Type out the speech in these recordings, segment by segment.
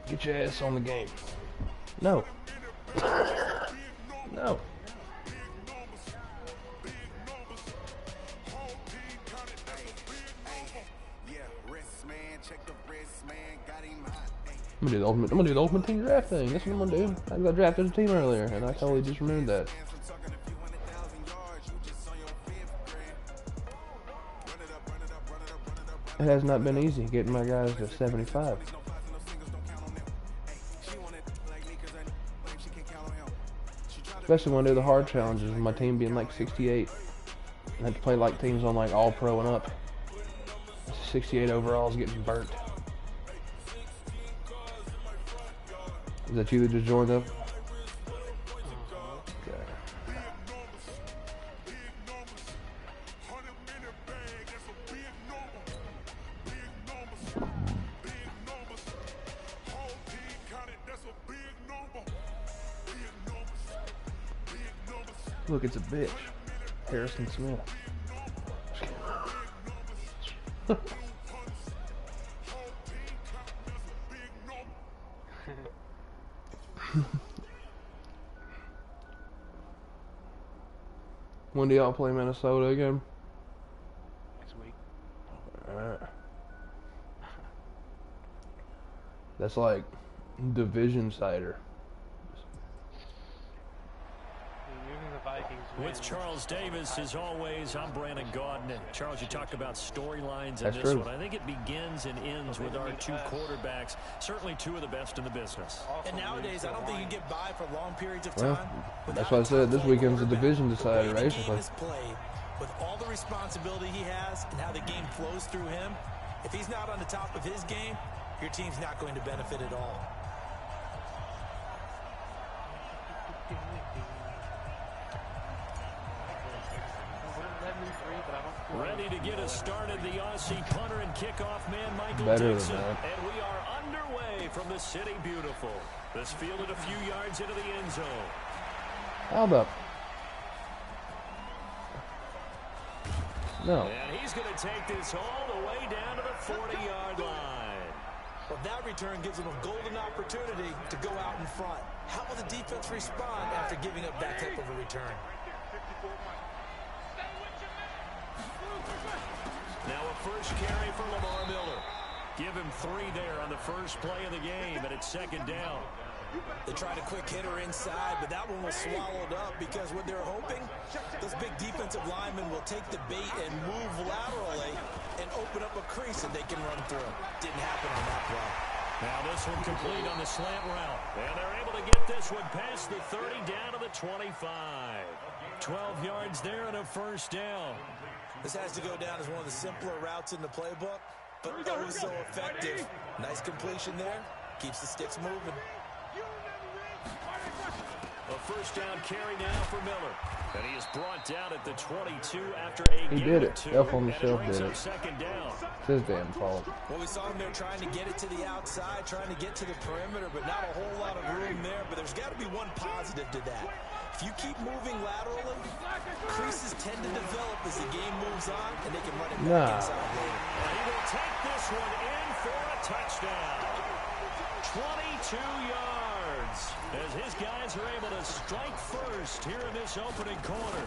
Get your ass on the game. No. No. I'm gonna do the ultimate team draft thing. That's what I'm gonna do. I got drafted as a team earlier, and I totally just removed that. It has not been easy getting my guys to 75. Especially when I do the hard challenges, my team being like 68. I have to play like teams on like all pro and up. 68 overall is getting burnt. Is that you that just joined up? Okay. Look, it's a bitch. Harrison Smith. When do y'all play Minnesota again? Next week. Alright. That's like division cider. With Charles Davis, as always, I'm Brandon Gaudin. And Charles, you talk about storylines in That's this true. one. I think it begins and ends with our two quarterbacks, certainly two of the best in the business. And nowadays, I don't think you can get by for long periods of time. Well, that's why I said this weekend's a division decider, basically. With all the responsibility he has and how the game flows through him, if he's not on the top of his game, your team's not going to benefit at all. Ready to get us started, the Aussie punter and kickoff man, Michael Better Dixon. than that. And we are underway from the City Beautiful. This fielded a few yards into the end zone. How about? No. And he's going to take this all the way down to the 40-yard line. Well, that return gives him a golden opportunity to go out in front. How will the defense respond after giving up that type of a return? Now a first carry for Lamar Miller. Give him 3 there on the first play of the game, and it's second down. They tried a quick hitter inside, but that one was swallowed up because what they're hoping, those big defensive linemen will take the bait and move laterally and open up a crease that they can run through. Didn't happen on that play. Now this one complete on the slant route. And they're able to get this one past the 30 down to the 25. 12 yards there and a first down. This has to go down as one of the simpler routes in the playbook, but always so effective. Nice completion there. Keeps the sticks moving. A first down carry now for Miller. And he is brought down at the 22 after a He gain did of it. 2. Elf on the And shelf brings did up it. second down. It's his damn fault. Well, we saw him there trying to get it to the outside, trying to get to the perimeter, but not a whole lot of room there. But there's got to be one positive to that. If you keep moving laterally, creases tend to develop as the game moves on, and they can run it back inside later. And he will take this one in for a touchdown. 22 yards as his guys are able to strike first here in this opening quarter.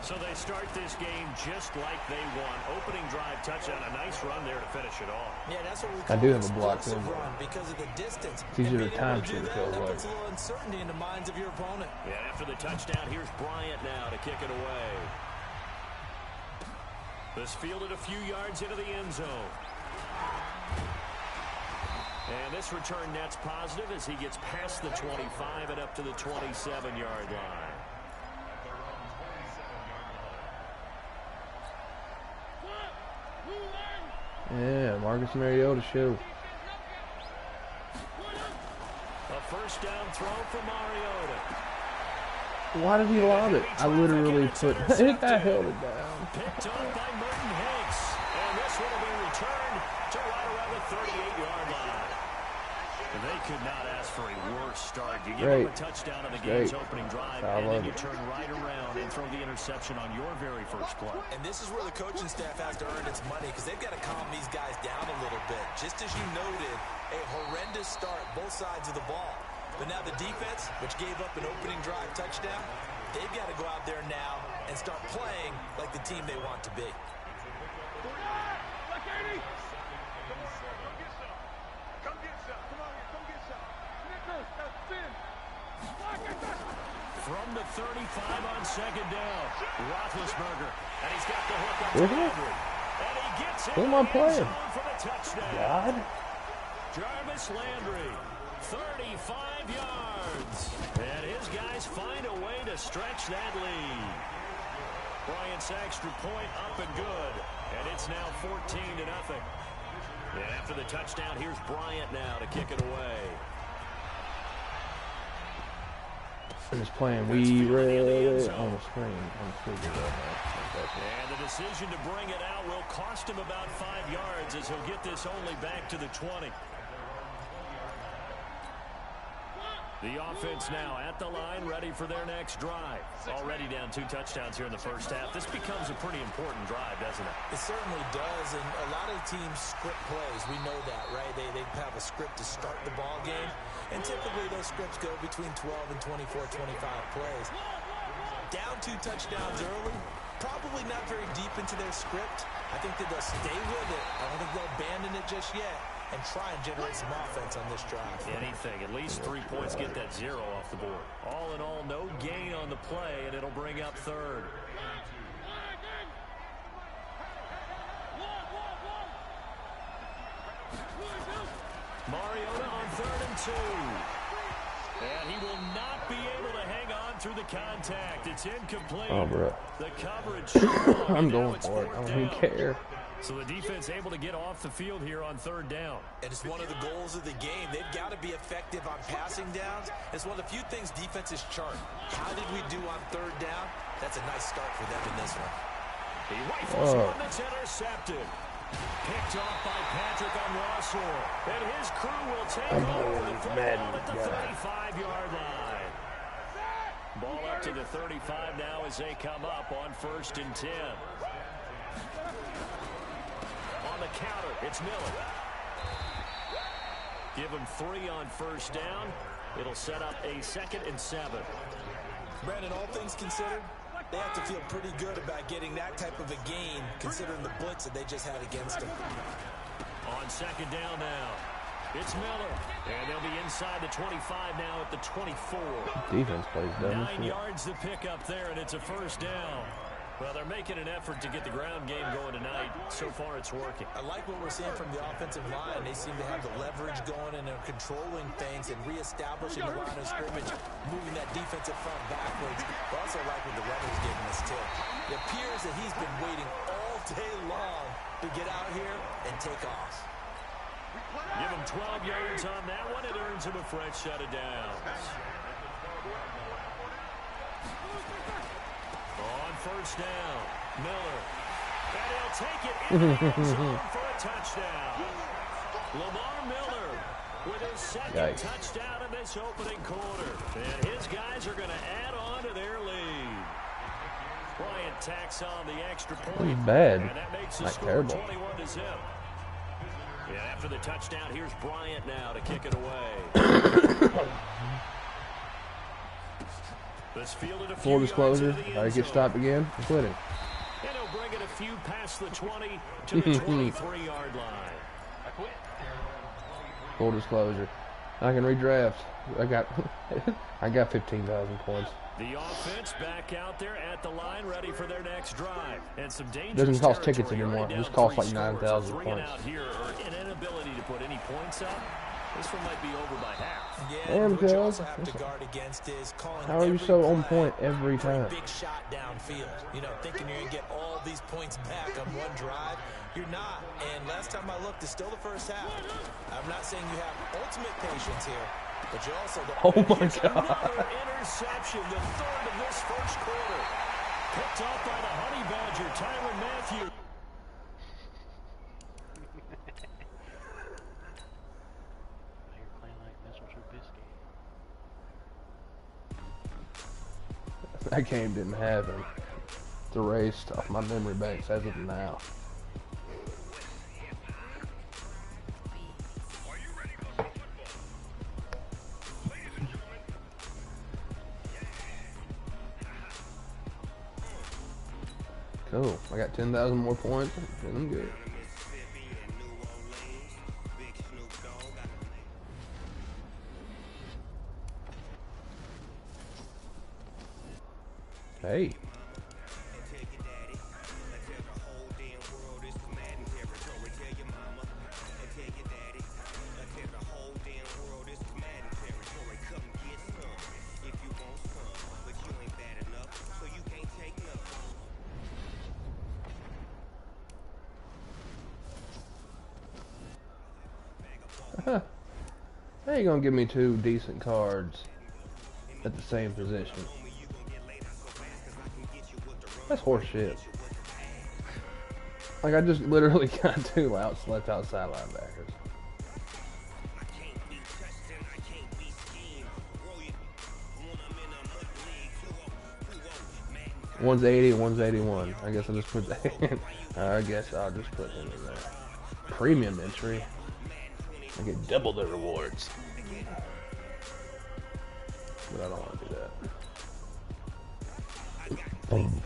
So they start this game just like they won. Opening drive touchdown, a nice run there to finish it off. Yeah, that's what we I call do an have a block explosive there. run because of the distance. It's easier And to being able time do shoot, it that, feels that like. puts a little uncertainty in the minds of your opponent. Yeah, after the touchdown, here's Bryant now to kick it away. This fielded a few yards into the end zone. And this return net's positive as he gets past the 25 and up to the 27-yard line. Yeah, Marcus Mariota show. A first down throw for Mariota. Why did he lob it? I literally put. I held it down. Picked up by Merton Hicks. And this one will be returned to right around the 38-yard line. They could not ask for a worse start. You give Great. them a touchdown on the game's opening drive, and then you turn right around and throw the interception on your very first play. And this is where the coaching staff has to earn its money because they've got to calm these guys down a little bit. Just as you noted, a horrendous start, both sides of the ball. But now the defense, which gave up an opening drive touchdown, they've got to go out there now and start playing like the team they want to be. From the 35 on second down, Roethlisberger, and he's got the hook up to Landry. And he gets Who am I playing? for the touchdown. God. Jarvis Landry, 35 yards. And his guys find a way to stretch that lead. Bryant's extra point up and good. And it's now 14-0. And after the touchdown, here's Bryant now to kick it away. I'm just playing Wii Red on the screen. And the decision to bring it out will cost him about 5 yards as he'll get this only back to the 20. The offense now at the line, ready for their next drive. Already down 2 touchdowns here in the first half. This becomes a pretty important drive, doesn't it? It certainly does, and a lot of teams script plays. We know that, right? They have a script to start the ball game, and typically those scripts go between 12 and 24, 25 plays. Down 2 touchdowns early, probably not very deep into their script. I think that they'll stay with it. I don't think they'll abandon it just yet and try and generate some offense on this drive. Anything, at least 3 points, get that 0 off the board. All in all, no gain on the play, and it'll bring up third. Mariota on 3rd and 2. And he will not be able to hang on through the contact. It's incomplete. Oh, bro. The coverage. I'm going for it. I don't even care. So the defense able to get off the field here on 3rd down. And it's one of the goals of the game. They've got to be effective on passing downs. It's one of the few things defenses chart. How did we do on 3rd down? That's a nice start for them in this one. He rifles one that's intercepted. Picked off by Patrick on Russell. And his crew will take over the football at the 35-yard line. Ball up to the 35 now as they come up on 1st and 10. On the counter, it's Miller. Give him 3 on 1st down. It'll set up a 2nd and 7. Brandon, all things considered, they have to feel pretty good about getting that type of a gain considering the blitz that they just had against them. On 2nd down now, it's Miller. And they'll be inside the 25 now at the 24. Defense plays dumb. 9 yards to pick up there, and it's a 1st down. Well, they're making an effort to get the ground game going tonight. So far, it's working. I like what we're seeing from the offensive line. They seem to have the leverage going, and they're controlling things and reestablishing the line of scrimmage, moving that defensive front backwards. But also like what the weather's giving us, too. It appears that he's been waiting all day long to get out here and take off. Give him 12 yards on that one. It earns him a fresh set of downs. On 1st down, Miller. And he'll take it in the end zone for a touchdown. Lamar Miller with his 2nd touchdown in this opening quarter. And his guys are going to add on to their lead. Bryant tacks on the extra point. He's bad. And that makes the Not score terrible. 21-0. Yeah, after the touchdown, here's Bryant now to kick it away. This fielded a few Full disclosure, yards I get stopped again. I'm quitting. and he'll bring it a few past the 20 to the 23-yard line. I quit. Full disclosure, I can redraft. I got 15,000 points. The offense back out there at the line, ready for their next drive. And some dangerous Doesn't cost tickets territory. anymore. Already It just down costs like 3 scores. 9,000 Three and points. out here, or an inability to put any points up. This one might be over by half. Yeah, Damn, what you Kel. also have to guard against is calling How are you every so on play point every for a time? big shot downfield. You know, thinking you're going to get all these points back on one drive. You're not. And last time I looked, it's still the first half. I'm not saying you have ultimate patience here, but you also don't. Oh my God! Another interception, the 3rd of this first quarter. Picked off by the Honey Badger, Tyrann Mathieu. You're playing like That game didn't have him. It's erased off my memory banks as of now. Cool. I got 10,000 more points. Feeling good. Hey. How you gonna give me 2 decent cards at the same position? That's horseshit. Like, I just literally got 2 left outside linebackers. One's 80, one's 81. I guess I'll just put that in. I guess I'll just put him in there. Premium entry. I get double the rewards. But I don't want to do that. Boom.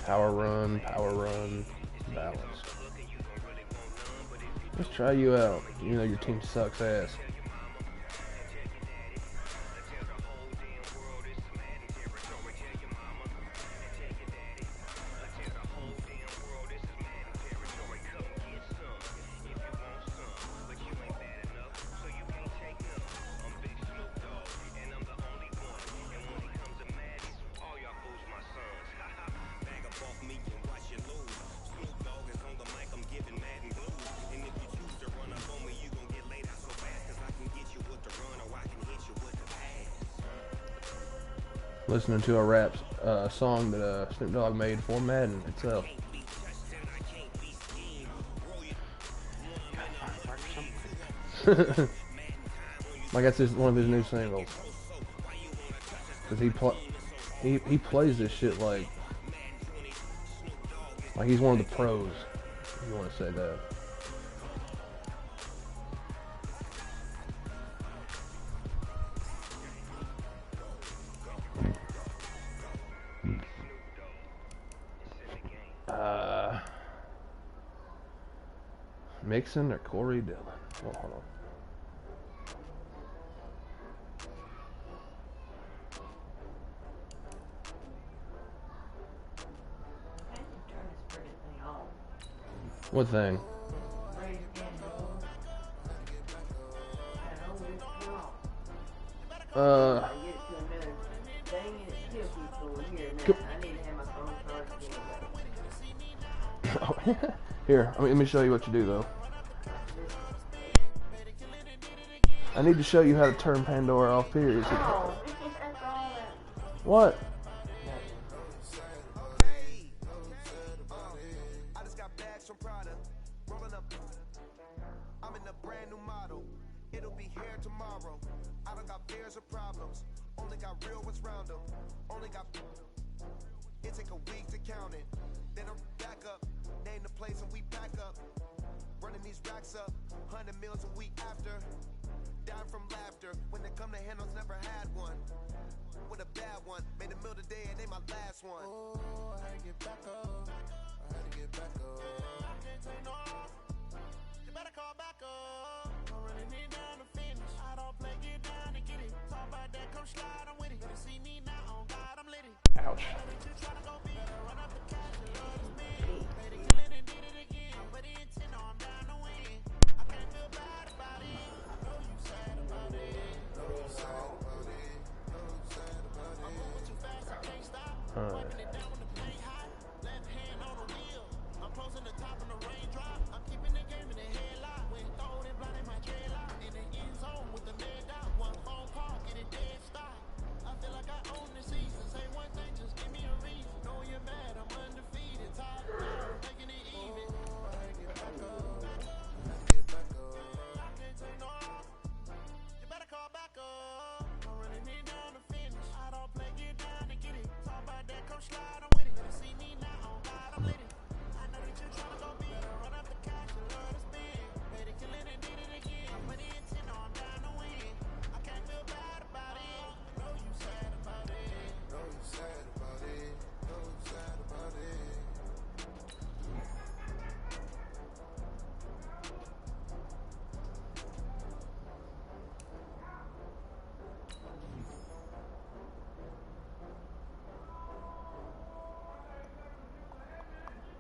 Power run, balance. Let's try you out. You know your team sucks ass. Listening to a rap song that Snoop Dogg made for Madden itself. Like that's one of his new singles. Cause he plays this shit like he's one of the pros. If you want to say that. Mixon or Corey Dillon? Oh, hold on. What thing? Here, let me show you what you do though. I need to show you how to turn Pandora off, period. What? I just got bags from Prada. Rolling up. I'm in a brand new model. It'll be here tomorrow. I don't got fears or problems. Only got real ones round them. Only got. It take a week to count it. Then I'm back up. Name the place and we back up. Running these racks up. 100 meals a week after. Dying from laughter. When they come to handles, never had one. With a bad one. Made a meal today and they my last one. Oh, I had to get back up. I had to get back up. I can't take no off. You better call back up. I'm running it down to finish. I don't play, get down and get it. Talk about that, come slide, I'm with it. Better see me now, on God, I'm lit it. Ouch. Run up the cash and love to spend. Made it killing and did it again. But the intent, no, I'm down to win. I can't feel bad about it. I know you sad about it. Know you sad about it. Know you sad about it. I'm moving too fast, I can't stop. Wiping it down when the paint hot. Left hand.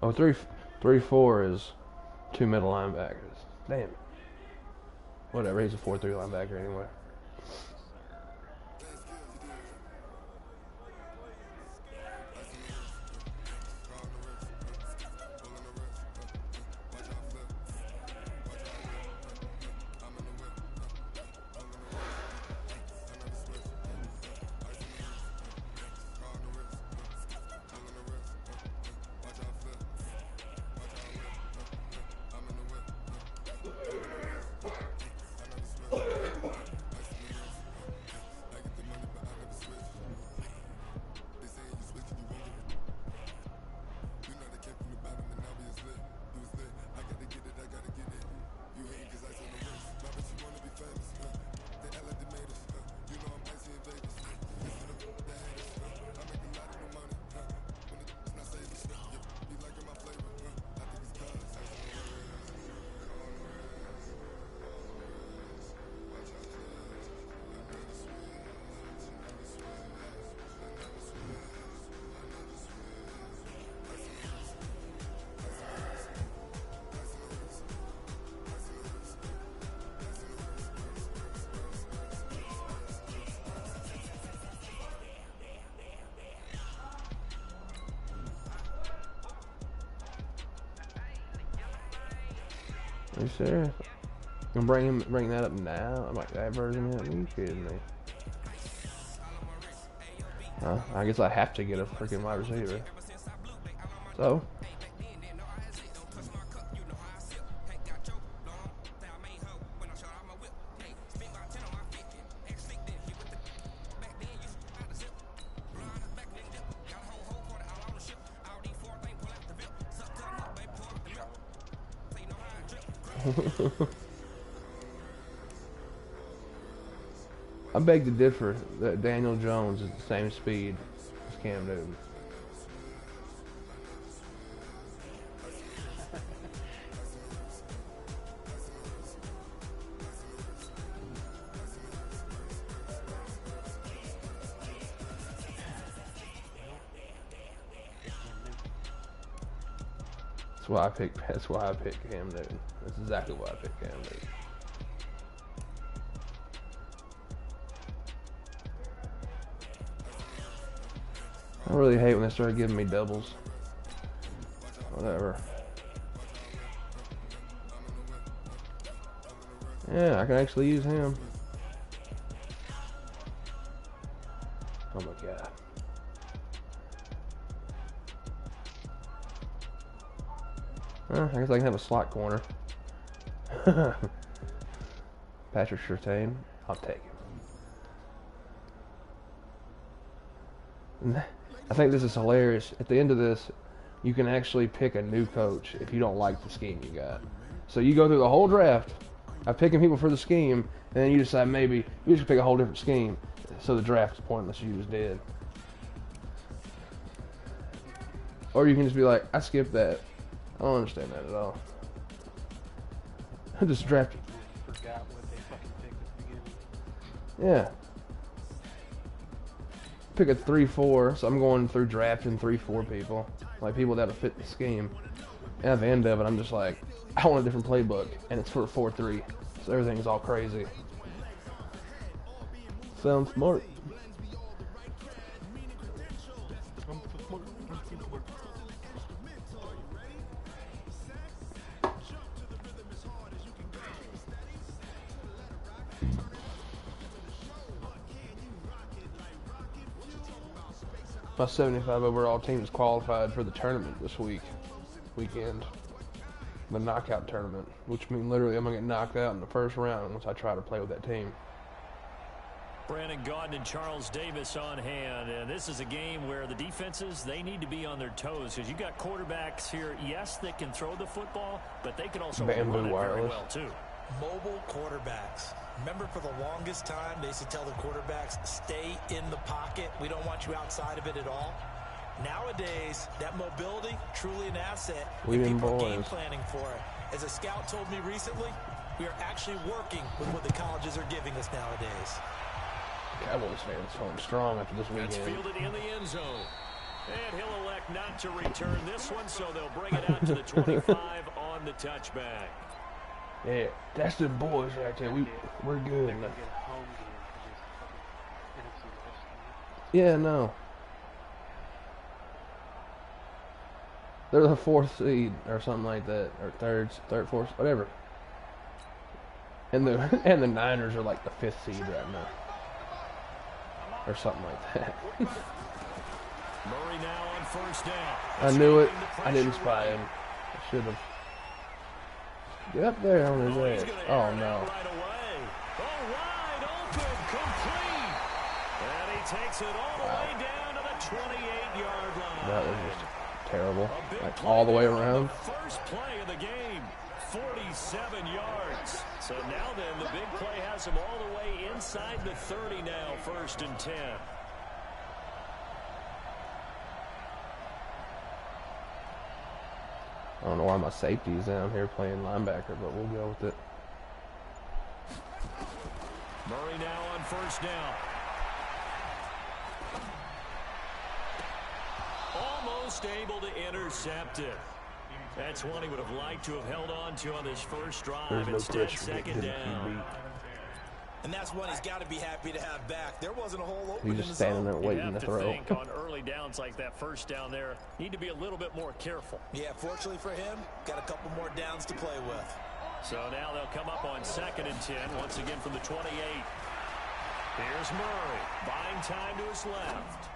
Oh, 3-4 is 2 middle linebackers. Damn it. Whatever, he's a 4-3 linebacker anyway. Are you serious? I'm bring that up now? I'm like, that version of it? Are you kidding me? Huh? I guess I have to get a freaking wide receiver. So? I beg to differ that Daniel Jones is the same speed as Cam Newton. That's why I picked Cam Newton. That's exactly why I picked Cam Newton. I really hate when they started giving me doubles. Whatever. Yeah, I can actually use him. Oh my god. I guess I can have a slot corner. Patrick Surtain, I'll take him. I think this is hilarious. At the end of this, you can actually pick a new coach if you don't like the scheme you got. So you go through the whole draft of picking people for the scheme, and then you decide maybe you just pick a whole different scheme. So the draft is pointless. You just did. Or you can just be like, I skipped that. I don't understand that at all. I just drafted. Forgot what they fucking picked at the beginning. Yeah. Pick a 3-4, so I'm going through drafting 3-4 people, like people that'll fit the scheme. And at the end of it, I'm just like, I want a different playbook, and it's for a 4-3, so everything's all crazy. Sounds smart. My 75 overall team is qualified for the tournament this weekend. The knockout tournament, which means literally I'm going to get knocked out in the first round once I try to play with that team. Brandon Gaudin and Charles Davis on hand, and this is a game where the defenses, they need to be on their toes because you got quarterbacks here, yes, that can throw the football, but they can also run it very well too. Mobile quarterbacks. Remember, for the longest time, they used to tell the quarterbacks, stay in the pocket. We don't want you outside of it at all. Nowadays, that mobility, truly an asset. People are game planning for it. As a scout told me recently, we are actually working with what the colleges are giving us nowadays. Cowboys fans going strong after this weekend. That's fielded in the end zone. And he'll elect not to return this one, so they'll bring it out to the 25 on the touchback. Yeah, that's the boys right there. We're good. They're gonna get a home game against fucking NFC West. Yeah, no. They're the 4th seed or something like that, or third, 4th, whatever. And the Niners are like the 5th seed right now, or something like that. Murray now on first down. I knew it. I didn't spy him. I should have. Get up there on his ass. Oh no. Right away. Oh, wide open, complete. And he takes it all the way down to the 28-yard line. That was just terrible. Like all the way around. First play of the game, 47 yards. So now then, the big play has him all the way inside the 30 now, 1st and 10. I don't know why my safety is down here playing linebacker, but we'll go with it. Murray now on first down. Almost able to intercept it. That's one he would have liked to have held on to on this first drive. Instead, 2nd down. And that's one he's got to be happy to have back. There wasn't a hole open in the zone. He's just standing there waiting to throw. Think on early downs like that first down there, need to be a little bit more careful. Yeah, fortunately for him, got a couple more downs to play with. So now they'll come up on 2nd and 10, once again from the 28. Here's Murray, buying time to his left.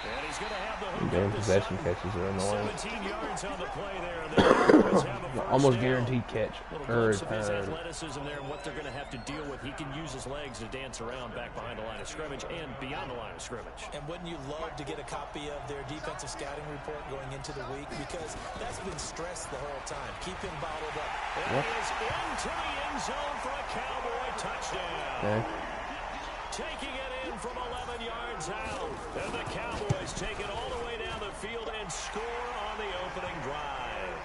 And he's going to have the hook. Damn possession catches are annoying. 17 yards on the play there. And the almost guaranteed catch. His athleticism there and what they're going to have to deal with. He can use his legs to dance around back behind the line of scrimmage and beyond the line of scrimmage. And wouldn't you love to get a copy of their defensive scouting report going into the week? Because that's been stressed the whole time. Keep him bottled up. And he is into the end zone for a Cowboy touchdown. Okay. Taking it in from 11 yards out. And the Cowboys take it all the way down the field and score on the opening drive.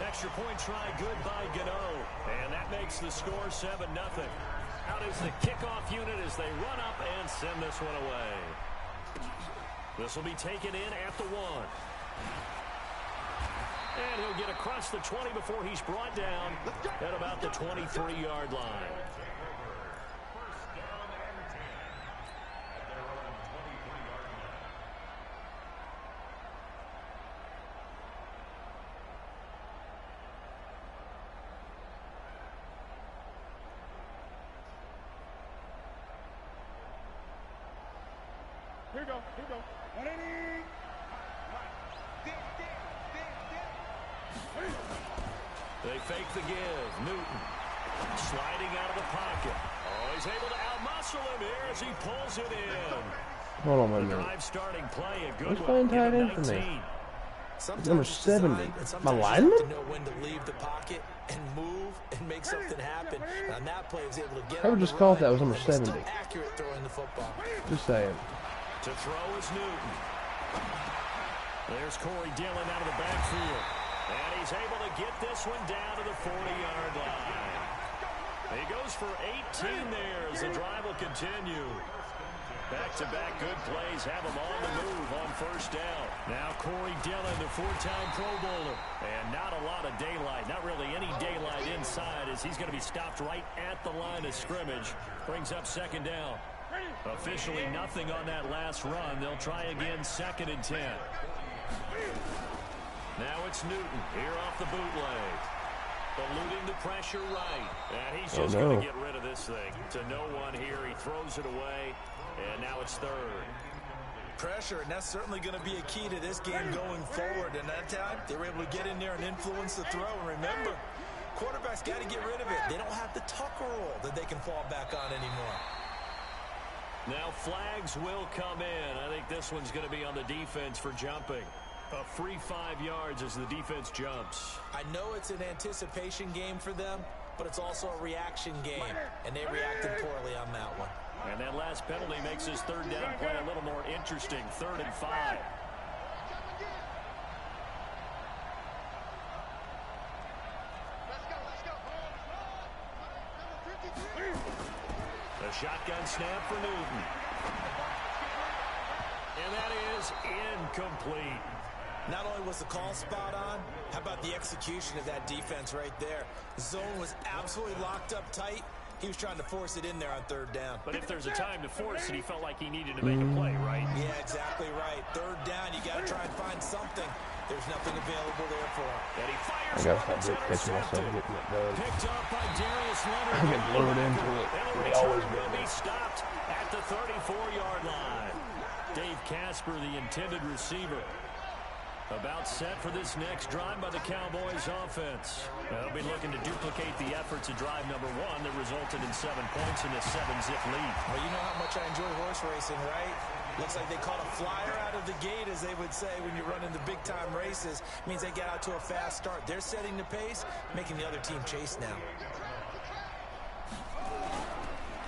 Extra point try good by Gano. And that makes the score 7-0. Out is the kickoff unit as they run up and send this one away. This will be taken in at the 1. And he'll get across the 20 before he's brought down at about the 23-yard line. Here you go. They fake the give. Newton sliding out of the pocket. Oh, he's able to outmuscle him here as he pulls it in. Hold on a minute. Drive starting play, a good Who's one. playing tight end for me? Number 70. My lineman? To know when to leave the pocket and move and make something happen. On that play, he was able to get. I would just call it that was number 70. Accurate throwing the football. Just saying. To throw is Newton. There's Corey Dillon out of the backfield. And he's able to get this one down to the 40-yard line. He goes for 18 there as the drive will continue. Back-to-back good plays have him on the move on first down. Now Corey Dillon, the 4-time Pro Bowler. And not a lot of daylight, not really any daylight inside as he's going to be stopped right at the line of scrimmage. Brings up 2nd down. Officially nothing on that last run. They'll try again 2nd and 10. Now it's Newton here off the bootleg. Eluding the pressure right. And he's just going to get rid of this thing. To no one here. He throws it away. And now it's 3rd. Pressure, and that's certainly going to be a key to this game going forward. And that time, they were able to get in there and influence the throw. And remember, quarterbacks got to get rid of it. They don't have the Tucker roll that they can fall back on anymore. Now flags will come in. I think this one's going to be on the defense for jumping. A free 5 yards as the defense jumps. I know it's an anticipation game for them, but it's also a reaction game. And they reacted poorly on that one. And that last penalty makes his 3rd down play a little more interesting. 3rd and 5. A shotgun snap for Newton. And And that is incomplete. Not only was the call spot on, how about the execution of that defense right there? The zone was absolutely locked up tight. He was trying to force it in there on third down. But if there's a time to force it, he felt like he needed to make a play, right? Yeah, exactly right. Third down, you got to try and find something. There's nothing available there for him. And he I fires gotta one. stop catching myself getting it done. Picked up by Darius Leonard. I get lured into it. And the They always return do. will be stopped at the 34-yard line. Dave Casper, the intended receiver. About set for this next drive by the Cowboys offense. They'll be looking to duplicate the efforts of drive number 1 that resulted in 7 points in a 7-zip lead. Well, you know how much I enjoy horse racing, right? Looks like they caught a flyer out of the gate, as they would say when you're running the big-time races. Means they get out to a fast start. They're setting the pace, making the other team chase now.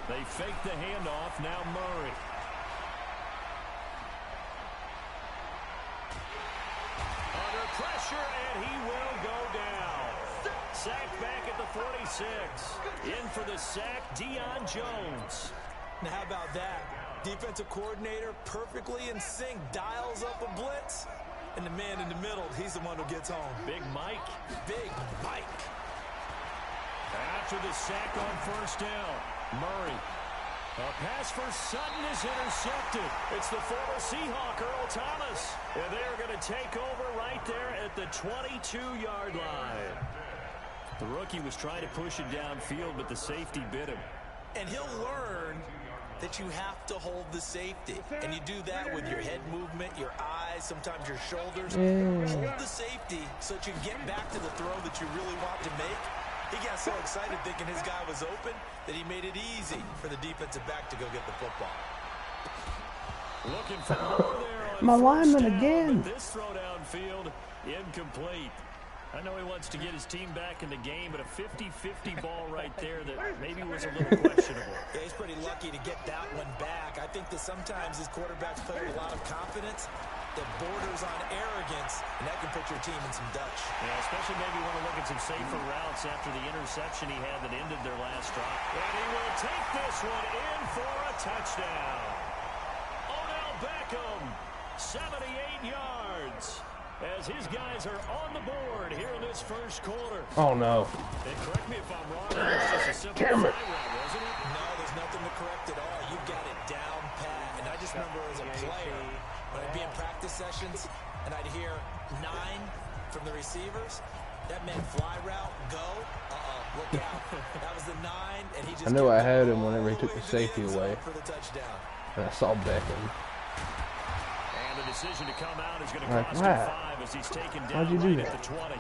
They fake the handoff. Now Murray. Under pressure, and he will go down. Sacked back at the 46. In for the sack, Deion Jones. Now, how about that? Defensive coordinator perfectly in sync, dials up a blitz, and the man in the middle, he's the one who gets home. Big Mike. Big Mike. After the sack on first down, Murray. A pass for Sutton is intercepted. It's the former Seahawk, Earl Thomas. And they're going to take over right there at the 22-yard line. The rookie was trying to push it downfield, but the safety bit him. And he'll learn that you have to hold the safety. And you do that with your head movement, your eyes, sometimes your shoulders. Hold the safety so that you can get back to the throw that you really want to make. He got so excited thinking his guy was open that he made it easy for the defensive back to go get the football. Looking for more there on My first lineman down, again. but this throw downfield, incomplete. I know he wants to get his team back in the game, but a 50-50 ball right there that maybe was a little questionable. Yeah, he's pretty lucky to get that one back. I think that sometimes his quarterbacks play with a lot of confidence that borders on arrogance, and that can put your team in some Dutch. Yeah, especially maybe want to look at some safer routes after the interception he had that ended their last drive. And he will take this one in for a touchdown. Odell Beckham, 78 yards. As his guys are on the board here in this first quarter. Oh no. And correct me if I'm wrong, it was just a simple fly route, wasn't it? No, there's nothing to correct at all. You got it down pat. And I just remember as a player, when I'd be in practice sessions and I'd hear 9 from the receivers, that meant fly route, go, look out. That was the 9, and he just I knew I had him all whenever he the took way the to safety end zone away. for the touchdown. And I saw Beckham. And the decision to come out is going to Like, cost him wow. 5 as he's taken How'd down you do right that? at the 20.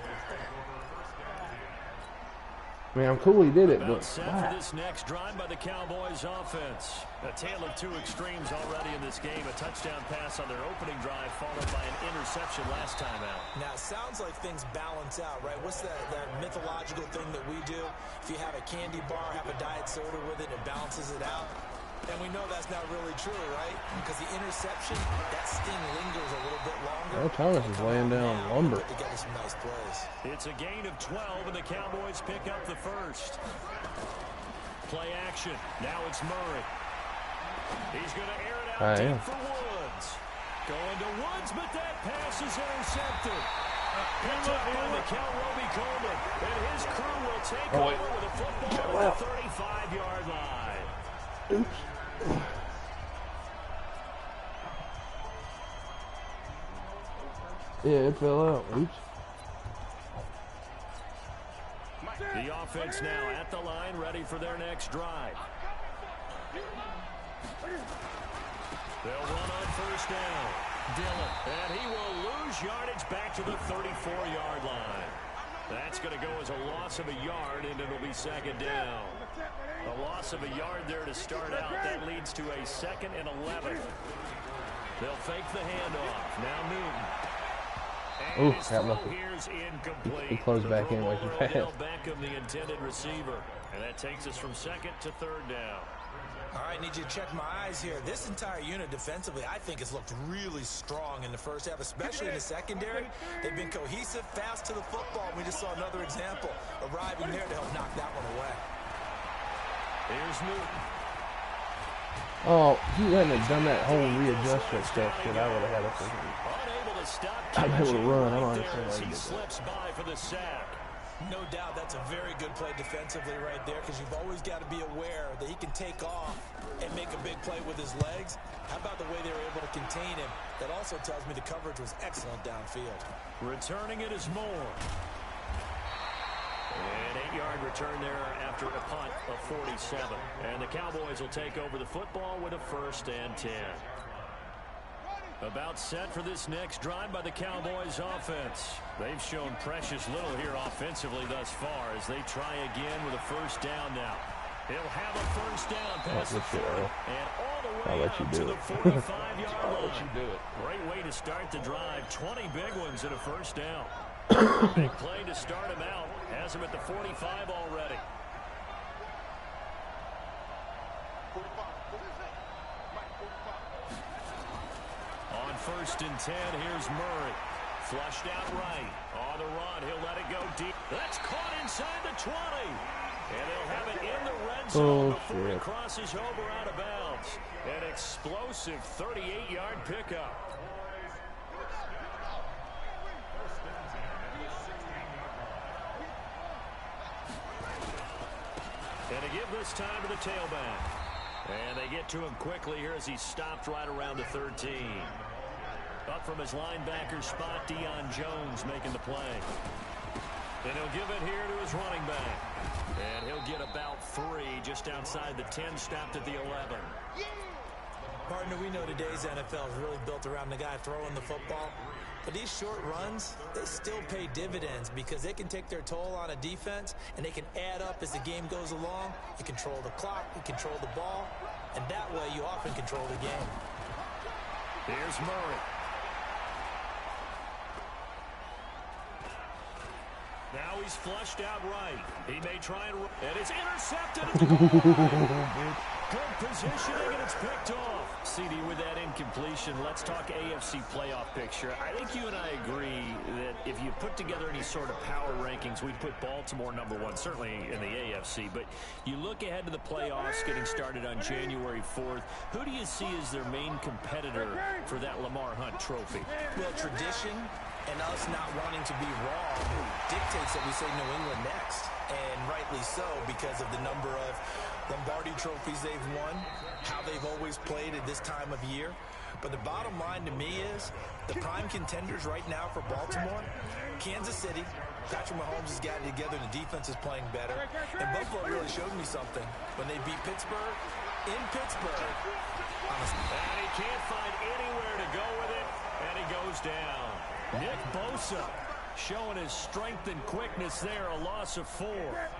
I mean, I'm cool he did it, About but set wow. for this next drive by the Cowboys offense. A tale of two extremes already in this game. A touchdown pass on their opening drive followed by an interception last time out. Now, it sounds like things balance out, right? What's that mythological thing that we do? If you have a candy bar, have a diet soda with it, it balances it out. And we know that's not really true, right? Because the interception, that sting lingers a little bit longer. Earl Thomas is laying down lumber. Put together some nice plays. It's a gain of 12, and the Cowboys pick up the first. Play action. Now it's Murray. He's going to air it out deep for Woods. Going to Woods, but that pass is intercepted. Picked up by Mikel Roby-Coleman, and his crew will take over with a football at the 35-yard line. Oops. Yeah, it fell out. Oops. The offense now at the line, ready for their next drive. They'll run on first down. Dillon, and he will lose yardage back to the 34-yard line. That's going to go as a loss of a yard, and it'll be second down. A loss of a yard there to start out. That leads to a 2nd and 11. They'll fake the handoff. Now Newton. And Ooh, his got throw lucky. here's incomplete. He closed The back Pro in way too Bowler fast. Odell Beckham, the intended receiver. And that takes us from 2nd to 3rd down. All right, need you to check my eyes here. This entire unit defensively, I think, has looked really strong in the first half, especially in the secondary. They've been cohesive, fast to the football. We just saw another example arriving there to help knock that one away. Here's Newton. Oh, he hadn't have done that whole readjustment stuff shit. I would have had a freaking. Unable to stop I'd be able to run. I don't right understand there why as he he did that. slips by for the sack. No doubt that's a very good play defensively right there because you've always got to be aware that he can take off and make a big play with his legs. How about the way they were able to contain him? That also tells me the coverage was excellent downfield. Returning it is Moore. An 8-yard return there after a punt of 47. And the Cowboys will take over the football with a 1st and 10. About set for this next drive by the Cowboys offense. They've shown precious little here offensively thus far as they try again with a 1st down now. He'll have a 1st down past the 40 and all the way out to the 45-yard line. Let you do it. Great way to start the drive. 20 big ones and a 1st down. Big play to start him out. Has him at the 45 already. On 1st and 10, here's Murray. Flushed out right. On the run, he'll let it go deep. That's caught inside the 20. And they'll have it in the red zone before it crosses over out of bounds. An explosive 38-yard pickup. And to give this time to the tailback. And they get to him quickly here as he stopped right around the 13. Up from his linebacker spot, Deion Jones making the play. And he'll give it here to his running back. And he'll get about 3 just outside the 10, stopped at the 11. Partner, we know today's NFL is really built around the guy throwing the football. But these short runs, they still pay dividends because they can take their toll on a defense and they can add up as the game goes along. You control the clock, you control the ball, and that way you often control the game. Here's Murray. Now he's flushed out right. He may try and it's intercepted. Good positioning, and it's picked off. CD, with that incompletion, let's talk AFC playoff picture. I think you and I agree that if you put together any sort of power rankings, we'd put Baltimore #1, certainly in the AFC. But you look ahead to the playoffs getting started on January 4th. Who do you see as their main competitor for that Lamar Hunt trophy? Well, tradition and us not wanting to be wrong dictates that we say New England next. And rightly so, because of the number of Lombardi trophies they've won, how they've always played at this time of year. But the bottom line to me is the prime contenders right now for Baltimore, Kansas City. Patrick Mahomes has got it together. The defense is playing better. And Buffalo really showed me something when they beat Pittsburgh in Pittsburgh. And he can't find anywhere to go with it, and he goes down. Nick Bosa showing his strength and quickness there, a loss of 4.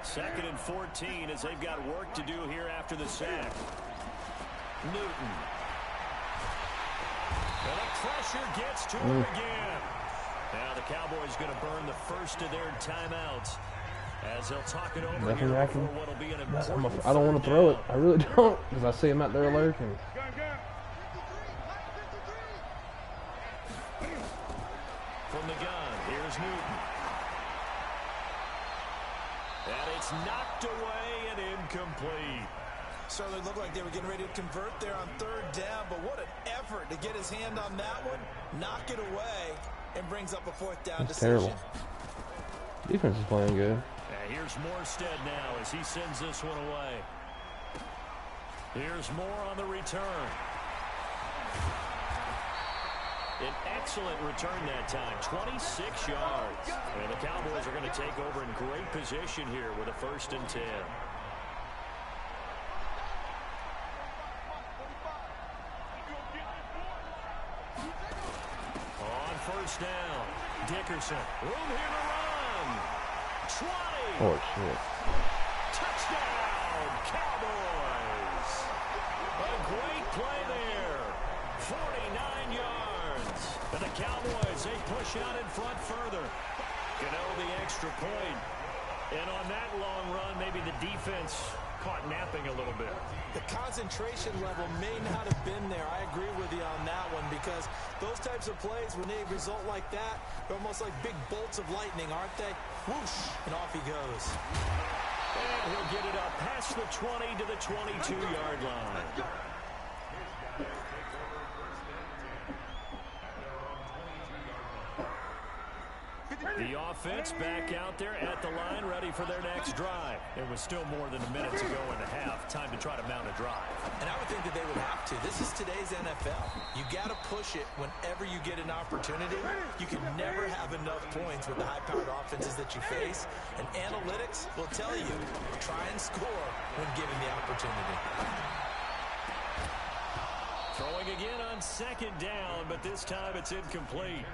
2nd and 14 as they've got work to do here after the sack. Newton. And the pressure gets to him again. Now the Cowboys going to burn the first of their timeouts as they'll talk it over Nothing here I can. before what'll be an important I don't want to throw it. I really don't, because I see him out there lurking. From the gun, here's Newton. And it's knocked away and incomplete. Certainly looked like they were getting ready to convert there on 3rd down, but what an effort to get his hand on that one, knock it away, and brings up a 4th down decision. Terrible. Defense is playing good. And here's Morstead now as he sends this one away. Here's Moore on the return. An excellent return that time, 26 yards. And the Cowboys are going to take over in great position here with a 1st and 10. On 1st down, Dickerson. Room here to run. 20. Oh, shit. Touchdown, Cowboys. A great play there. 49 yards. And the Cowboys, they push out in front further. Gano the extra point. And on that long run, maybe the defense caught napping a little bit. The concentration level may not have been there. I agree with you on that one because those types of plays, when they result like that, they're almost like big bolts of lightning, aren't they? Whoosh, and off he goes. And he'll get it up past the 20 to the 22-yard line. The offense back out there at the line, ready for their next drive. It was still more than a minute to go in the half. Time to try to mount a drive. And I would think that they would have to. This is today's NFL. You got to push it whenever you get an opportunity. You can never have enough points with the high-powered offenses that you face. And analytics will tell you, try and score when given the opportunity. Throwing again on second down, but this time it's incomplete.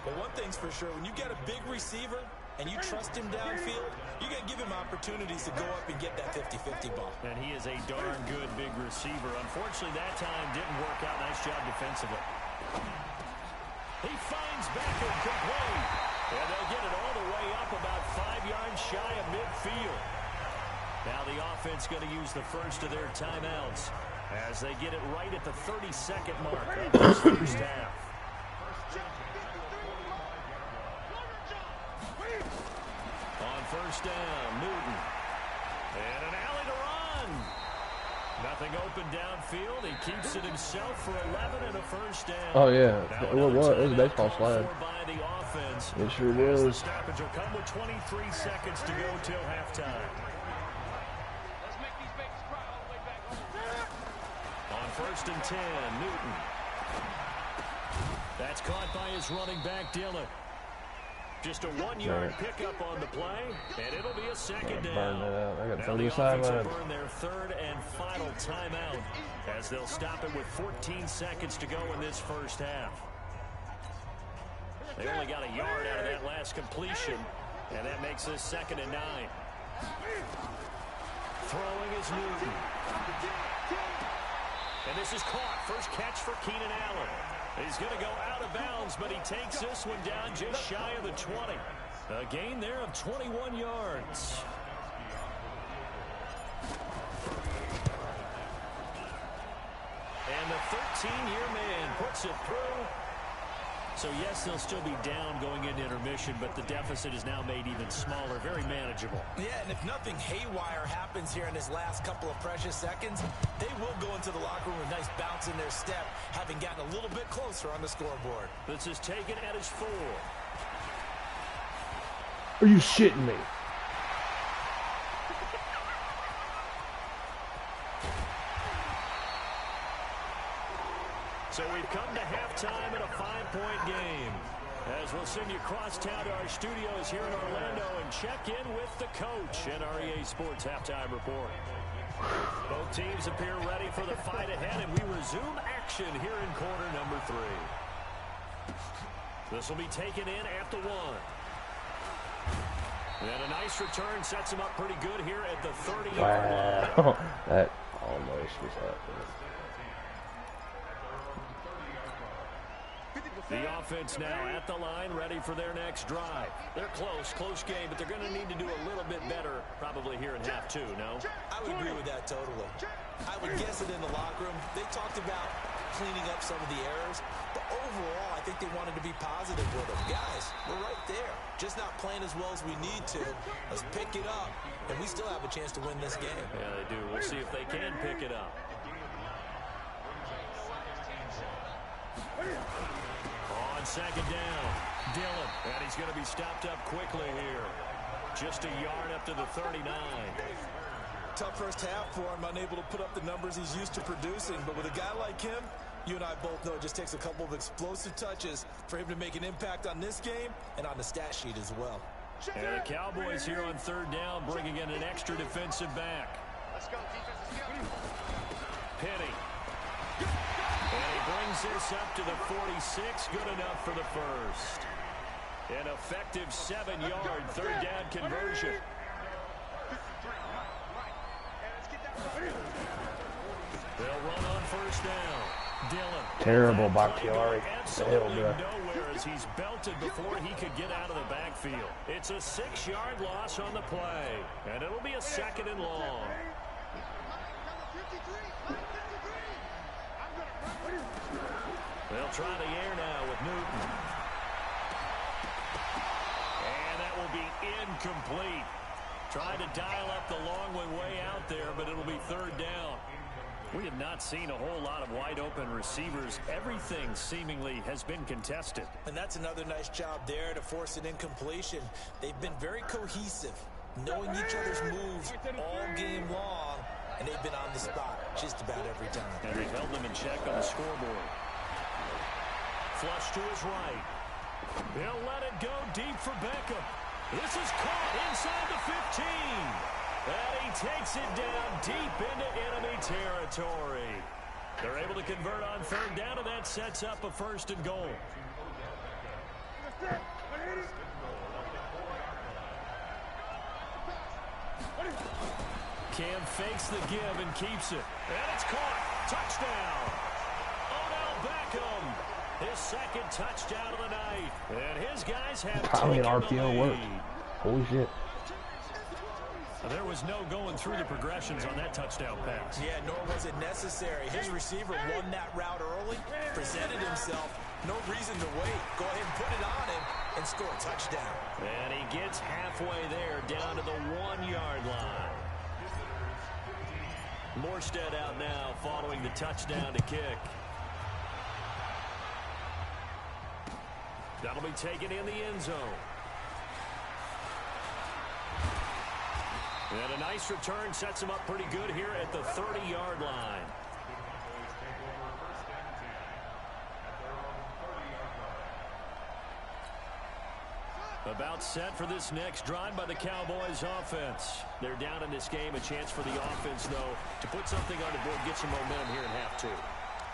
But one thing's for sure, when you get a big receiver and you trust him downfield, you got to give him opportunities to go up and get that 50-50 ball. And he is a darn good big receiver. Unfortunately, that time didn't work out. Nice job defensively. He finds Becker complete. And they'll get it all the way up about 5 yards shy of midfield. Now the offense going to use the first of their timeouts as they get it right at the 30-second mark of this first half. On first down, Newton. And an alley to run. Nothing open downfield. He keeps it himself for 11 and a first down. Oh, yeah. It was a baseball slide. By the offense. It sure The was. stoppage will come with 23 seconds to go till halftime. On first and 10, Newton. That's caught by his running back, Dillon. Just a 1-yard pickup on the play, and it'll be a second down. Burn that out. I got Now the 30 offense will sidelines. burn their third and final timeout as they'll stop it with 14 seconds to go in this first half. They only got a yard out of that last completion, and that makes this 2nd and 9. Throwing is Newton. And this is caught. First catch for Keenan Allen. He's going to go out of bounds, but he takes this one down just shy of the 20. A gain there of 21 yards. And the 13-year man puts it through. So, yes, they'll still be down going into intermission, but the deficit is now made even smaller, very manageable. Yeah, and if nothing haywire happens here in this last couple of precious seconds, they will go into the locker room with a nice bounce in their step, having gotten a little bit closer on the scoreboard. This is taken at his 4. Are you shitting me? So we've come to halftime in a 5-point game. As we'll send you across town to our studios here in Orlando and check in with the coach and our EA Sports Halftime Report. Both teams appear ready for the fight ahead, and we resume action here in quarter number 3. This will be taken in at the 1. And a nice return sets him up pretty good here at the 30-yard line. Wow. That almost was up. The offense now at the line, ready for their next drive. They're close game, but they're going to need to do a little bit better probably here in half 2, no? I would agree with that totally. I would guess that in the locker room, they talked about cleaning up some of the errors, but overall, I think they wanted to be positive with them. Guys, we're right there. Just not playing as well as we need to. Let's pick it up, and we still have a chance to win this game. Yeah, they do. We'll see if they can pick it up. On second down, Dillon. And he's going to be stopped up quickly here. Just a yard up to the 39. Tough first half for him, unable to put up the numbers he's used to producing. But with a guy like him, you and I both know it just takes a couple of explosive touches for him to make an impact on this game and on the stat sheet as well. And the Cowboys here on third down, bringing in an extra defensive back. Let's go, defense, let's go. Penny. And he brings this up to the 46. Good enough for the first. An effective 7-yard third down conversion. They'll run on first down. Dillon. Terrible Bakhtiari. Absolutely nowhere as he's belted before he could get out of the backfield. It's a 6-yard loss on the play. And it'll be a 2nd and long. They'll try the air now with Newton. And that will be incomplete. Tried to dial up the long one way out there, but it'll be third down. We have not seen a whole lot of wide-open receivers. Everything seemingly has been contested. And that's another nice job there to force an incompletion. They've been very cohesive, knowing each other's moves all game long, and they've been on the spot just about every time. And they've held them in check on the scoreboard. Flush to his right. He'll let it go deep for Beckham. This is caught inside the 15. And he takes it down deep into enemy territory. They're able to convert on third down, and that sets up a 1st and goal. Cam fakes the give and keeps it. And it's caught. Touchdown. Odell Beckham. His 2nd touchdown of the night. And his guys have taken the RPO worked. lead. Holy shit. There was no going through the progressions on that touchdown pass. Yeah, nor was it necessary. His receiver won that route early, presented himself. No reason to wait. Go ahead and put it on him and score a touchdown. And he gets halfway there, down to the 1-yard line. Morstead out now following the touchdown to kick. That'll be taken in the end zone. And a nice return sets him up pretty good here at the 30-yard line. About set for this next drive by the Cowboys offense. They're down in this game. A chance for the offense, though, to put something on the board, get some momentum here in half 2.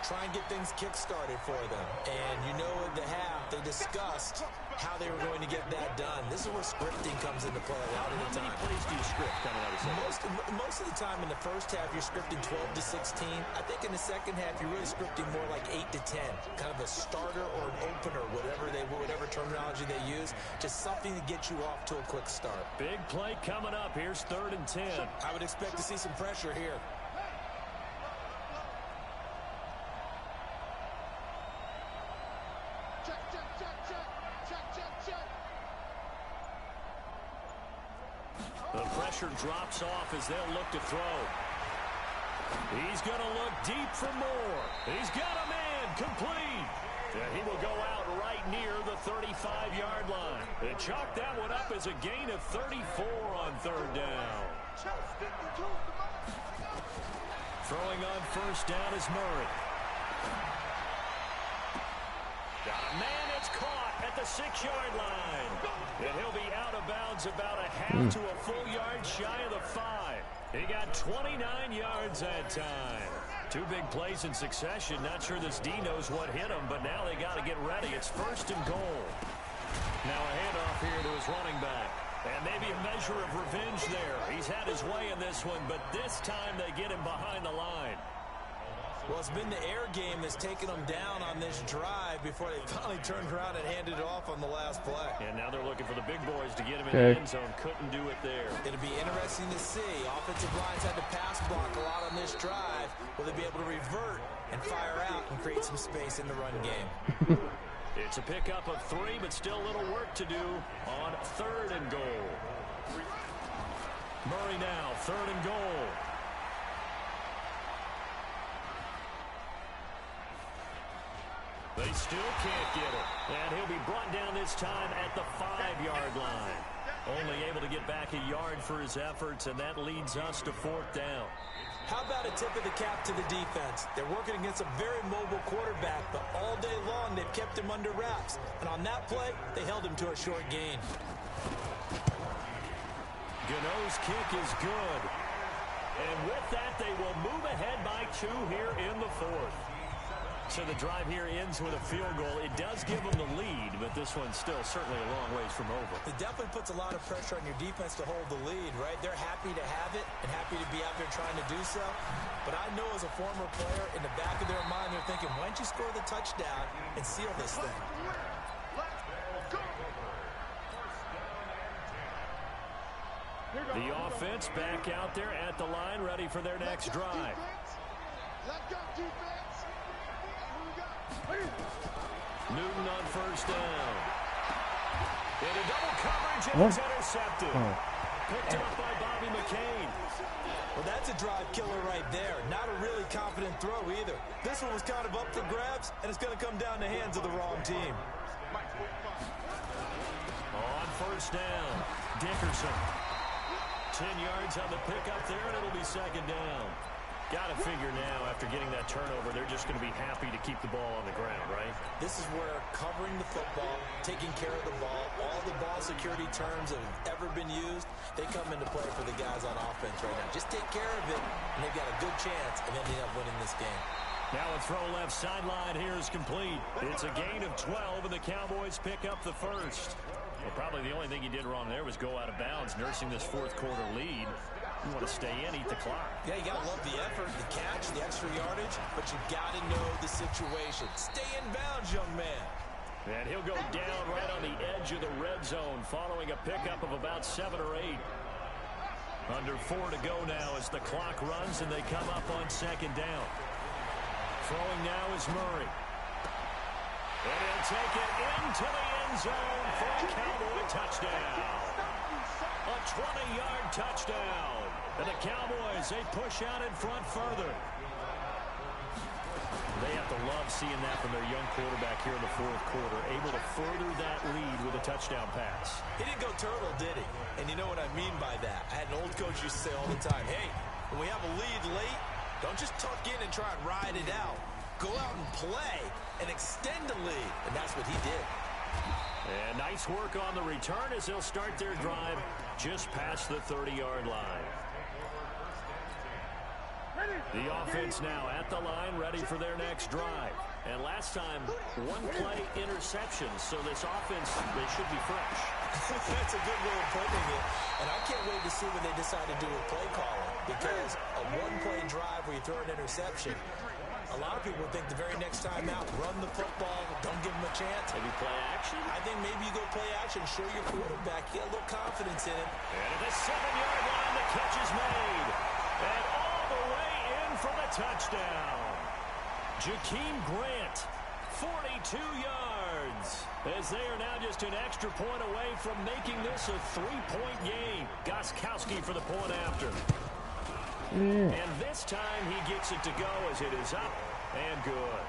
Try and get things kick-started for them. And you know at the half, they discussed how they were going to get that done. This is where scripting comes into play a lot of the time. How many plays do you script coming out of second? Most of the time in the first half, you're scripting 12 to 16. I think in the second half, you're really scripting more like 8 to 10. Kind of a starter or an opener, whatever terminology they use. Just something to get you off to a quick start. Big play coming up. Here's 3rd and 10. I would expect to see some pressure here. The pressure drops off as they'll look to throw. He's going to look deep for more. He's got a man complete. And he will go out right near the 35-yard line. They chalk that one up as a gain of 34 on 3rd down. Throwing on 1st down is Murray. Got a man, it's caught at the 6-yard line. And he'll be out of bounds about a half to a full yard shy of the 5. He got 29 yards that time. 2 big plays in succession. Not sure this D knows what hit him, but now they got to get ready. It's 1st and goal. Now a handoff here to his running back. And maybe a measure of revenge there. He's had his way in this one, but this time they get him behind the line. Well, it's been the air game that's taken them down on this drive before they finally turned around and handed it off on the last play. And now they're looking for the big boys to get him in the end zone. Couldn't do it there. It'll be interesting to see. Offensive lines had to pass block a lot on this drive. Will they be able to revert and fire out and create some space in the run game? It's a pickup of 3, but still a little work to do on 3rd and goal. Murray now, 3rd and goal. They still can't get it. And he'll be brought down this time at the 5-yard line. Only able to get back a yard for his efforts, and that leads us to 4th down. How about a tip of the cap to the defense? They're working against a very mobile quarterback, but all day long they've kept him under wraps. And on that play, they held him to a short gain. Gano's kick is good. And with that, they will move ahead by 2 here in the 4th. So the drive here ends with a field goal. It does give them the lead, but this one's still certainly a long ways from over. It definitely puts a lot of pressure on your defense to hold the lead, right? They're happy to have it and happy to be out there trying to do so. But I know as a former player, in the back of their mind, they're thinking, why don't you score the touchdown and seal this thing? The offense back out there at the line, ready for their next drive. Let's go, defense. Newton on 1st down. Into double coverage, and it's intercepted. Picked up by Bobby McCain. Well, that's a drive killer right there. Not a really confident throw either. This one was kind of up for grabs, and it's going to come down the hands of the wrong team. On first down, Dickerson. 10 yards on the pickup there, and it'll be second down. Got to figure now, after getting that turnover, they're just going to be happy to keep the ball on the ground, right? This is where covering the football, taking care of the ball, all the ball security terms that have ever been used, they come into play for the guys on offense right now. Just take care of it, and they've got a good chance of ending up winning this game. Now a throw left sideline here is complete. It's a gain of 12, and the Cowboys pick up the first. Well, probably the only thing he did wrong there was go out of bounds, nursing this fourth quarter lead. You want to stay in, eat the clock. Yeah, you got to love the effort, the catch, the extra yardage, but you got to know the situation. Stay in bounds, young man. And he'll go down right on the edge of the red zone following a pickup of about 7 or 8. Under 4 to go now as the clock runs and they come up on second down. Throwing now is Murray. And he'll take it into the end zone for a Cowboy touchdown. A 20-yard touchdown. And the Cowboys, they push out in front further. They have to love seeing that from their young quarterback here in the fourth quarter, able to further that lead with a touchdown pass. He didn't go turtle, did he? And you know what I mean by that. I had an old coach used to say all the time, hey, when we have a lead late, don't just tuck in and try and ride it out. Go out and play and extend the lead. And that's what he did. And nice work on the return as they'll start their drive just past the 30-yard line. The offense now at the line, ready for their next drive. And last time, one-play interception, so this offense, they should be fresh. That's a good way of putting it. And I can't wait to see what they decide to do with play calling, because a one-play drive where you throw an interception, a lot of people think the very next time out, run the football, don't give them a chance. Maybe play action? I think maybe you go play action, show your quarterback, get a little confidence in it. And at the 7-yard line, the catch is made. And all the way in for the touchdown. Jakeem Grant, 42 yards. As they are now just an extra point away from making this a 3-point game. Gostkowski for the point after. And this time he gets it to go as it is up and good.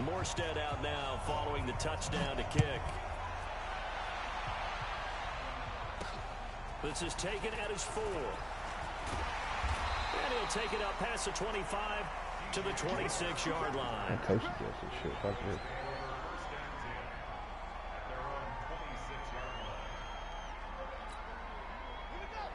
Morstead out now following the touchdown to kick. This is taken at his 4. And he'll take it up past the 25 to the 26-yard line. Coach does this shit. Fuck it.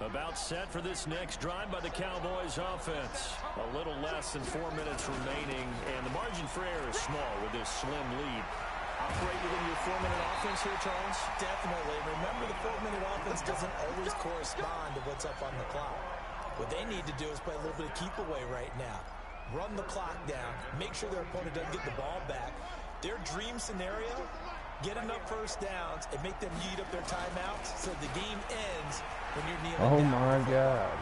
About set for this next drive by the Cowboys offense. A little less than 4 minutes remaining, and the margin for error is small with this slim lead. Operate within your 4-minute offense here, Charles? Definitely. Remember, the 4-minute offense doesn't always correspond to what's up on the clock. What they need to do is play a little bit of keep away right now. Run the clock down. Make sure their opponent doesn't get the ball back. Their dream scenario, get enough first downs and make them eat up their timeouts so the game ends when you're kneeling down. Oh my God.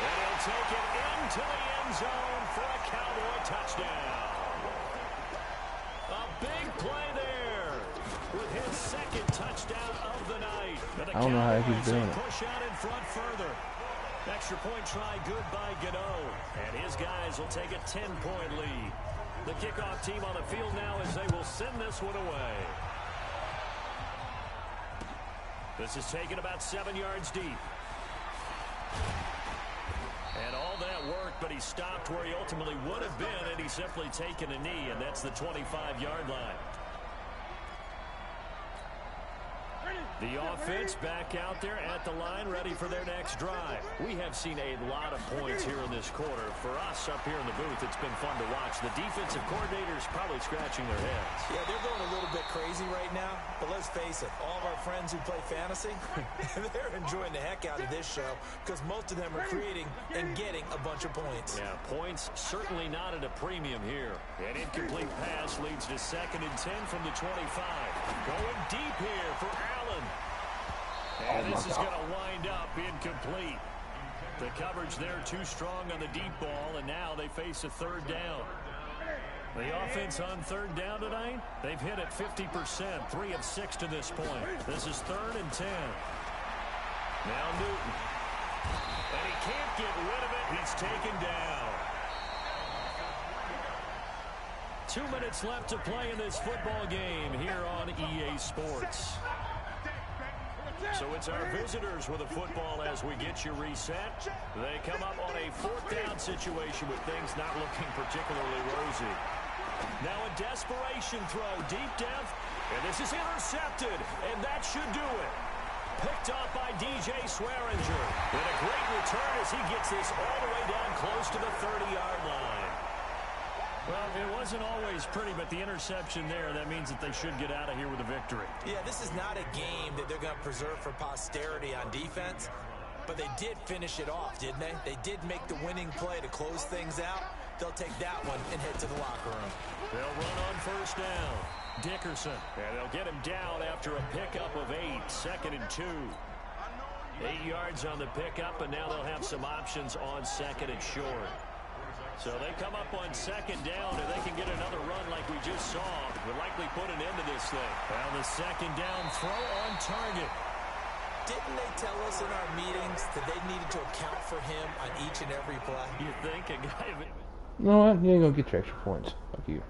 And he'll take it into the end zone for a Cowboy touchdown. A big play there with his second touchdown of the night. And the I don't know how he's doing it. Push out in front further. Extra point try good by Gano. And his guys will take a 10-point lead. The kickoff team on the field now as they will send this one away. This is taken about 7 yards deep. And all that worked, but he stopped where he ultimately would have been, and he's simply taken a knee, and that's the 25-yard line. The offense back out there at the line, ready for their next drive. We have seen a lot of points here in this quarter. For us up here in the booth, it's been fun to watch. The defensive coordinators probably scratching their heads. Yeah, they're going a little bit crazy right now, but let's face it, all of our friends who play fantasy, they're enjoying the heck out of this show because most of them are creating and getting a bunch of points. Yeah, points certainly not at a premium here. An incomplete pass leads to 2nd and 10 from the 25. Going deep here for Allen. And this is going to wind up incomplete. The coverage there too strong on the deep ball, and now they face a third down. The offense on third down tonight, they've hit it 50%, 3 of 6 to this point. This is 3rd and 10. Now Newton. And he can't get rid of it. He's taken down. 2 minutes left to play in this football game here on EA Sports. So it's our visitors with a football as we get you reset. They come up on a 4th down situation with things not looking particularly rosy. Now a desperation throw deep depth, and this is intercepted, and that should do it. Picked up by DJ Swearinger. And a great return as he gets this all the way down close to the 30-yard line. Well, it wasn't always pretty, but the interception there, that means that they should get out of here with a victory. Yeah, this is not a game that they're going to preserve for posterity on defense, but they did finish it off, didn't they? They did make the winning play to close things out. They'll take that one and head to the locker room. They'll run on first down. Dickerson, and they'll get him down after a pickup of 8, 2nd and 2. 8 yards on the pickup, and now they'll have some options on 2nd and short. So they come up on 2nd down, and they can get another run like we just saw. Would likely put an end to this thing. Well, the 2nd down throw on target. Didn't they tell us in our meetings that they needed to account for him on each and every play? You think a guy... You know what? You ain't gonna get your extra points. Fuck you.